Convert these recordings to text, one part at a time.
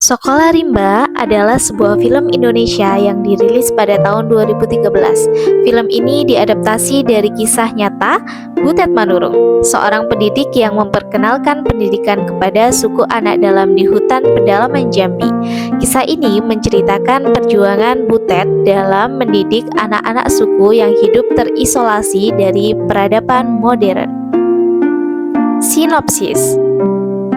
Sekolah Rimba adalah sebuah film Indonesia yang dirilis pada tahun 2013. Film ini diadaptasi dari kisah nyata Butet Manurung, seorang pendidik yang memperkenalkan pendidikan kepada suku anak dalam di hutan pedalaman Jambi. Kisah ini menceritakan perjuangan Butet dalam mendidik anak-anak suku yang hidup terisolasi dari peradaban modern. Sinopsis: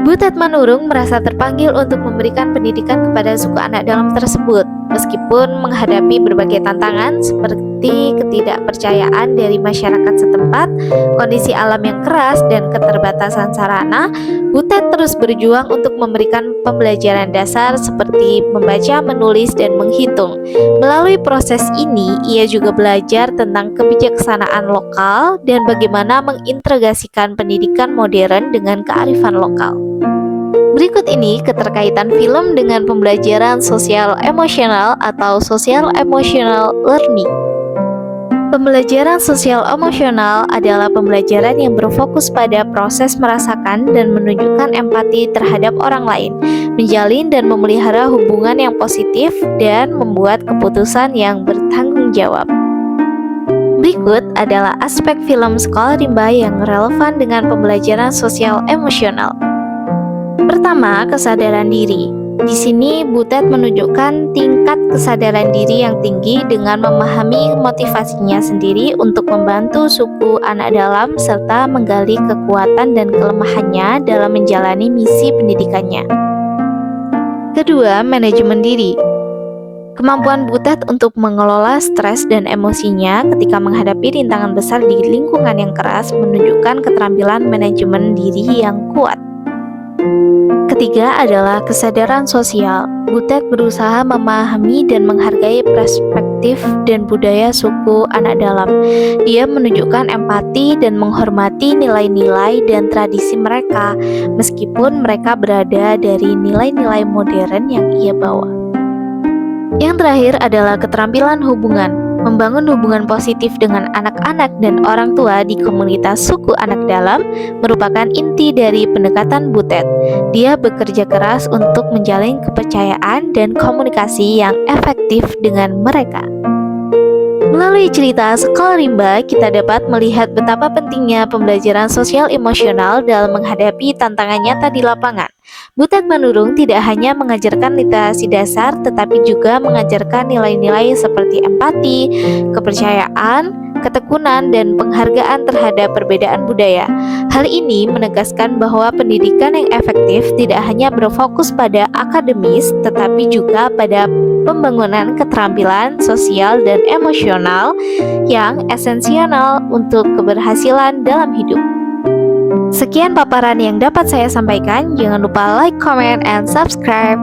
Butet Manurung merasa terpanggil untuk memberikan pendidikan kepada suku anak dalam tersebut, meskipun menghadapi berbagai tantangan seperti ketidakpercayaan dari masyarakat setempat, kondisi alam yang keras, dan keterbatasan sarana. Butet terus berjuang untuk memberikan pembelajaran dasar seperti membaca, menulis, dan menghitung. Melalui proses ini, ia juga belajar tentang kebijaksanaan lokal dan bagaimana mengintegrasikan pendidikan modern dengan kearifan lokal. Berikut ini keterkaitan film dengan pembelajaran sosial emosional atau social emotional learning. Pembelajaran sosial emosional adalah pembelajaran yang berfokus pada proses merasakan dan menunjukkan empati terhadap orang lain, menjalin dan memelihara hubungan yang positif, dan membuat keputusan yang bertanggung jawab. Berikut adalah aspek film Sekolah Rimba yang relevan dengan pembelajaran sosial emosional. Pertama, kesadaran diri. Di sini Butet menunjukkan tingkat kesadaran diri yang tinggi dengan memahami motivasinya sendiri untuk membantu suku anak dalam serta menggali kekuatan dan kelemahannya dalam menjalani misi pendidikannya. Kedua, manajemen diri. Kemampuan Butet untuk mengelola stres dan emosinya ketika menghadapi rintangan besar di lingkungan yang keras menunjukkan keterampilan manajemen diri yang kuat. Ketiga adalah kesadaran sosial. Butet berusaha memahami dan menghargai perspektif dan budaya suku anak dalam. Dia menunjukkan empati dan menghormati nilai-nilai dan tradisi mereka, meskipun mereka berada dari nilai-nilai modern yang ia bawa. Yang terakhir adalah keterampilan hubungan. Membangun hubungan positif dengan anak-anak dan orang tua di komunitas suku anak dalam merupakan inti dari pendekatan Butet. Dia bekerja keras untuk menjalin kepercayaan dan komunikasi yang efektif dengan mereka. Melalui cerita Sekolah Rimba, kita dapat melihat betapa pentingnya pembelajaran sosial emosional dalam menghadapi tantangan nyata di lapangan. Butet Manurung tidak hanya mengajarkan literasi dasar, tetapi juga mengajarkan nilai-nilai seperti empati, kepercayaan, ketekunan, dan penghargaan terhadap perbedaan budaya. Hal ini menegaskan bahwa pendidikan yang efektif tidak hanya berfokus pada akademis, tetapi juga pada pembangunan keterampilan sosial dan emosional yang esensial untuk keberhasilan dalam hidup. Sekian paparan yang dapat saya sampaikan. Jangan lupa like, comment, and subscribe.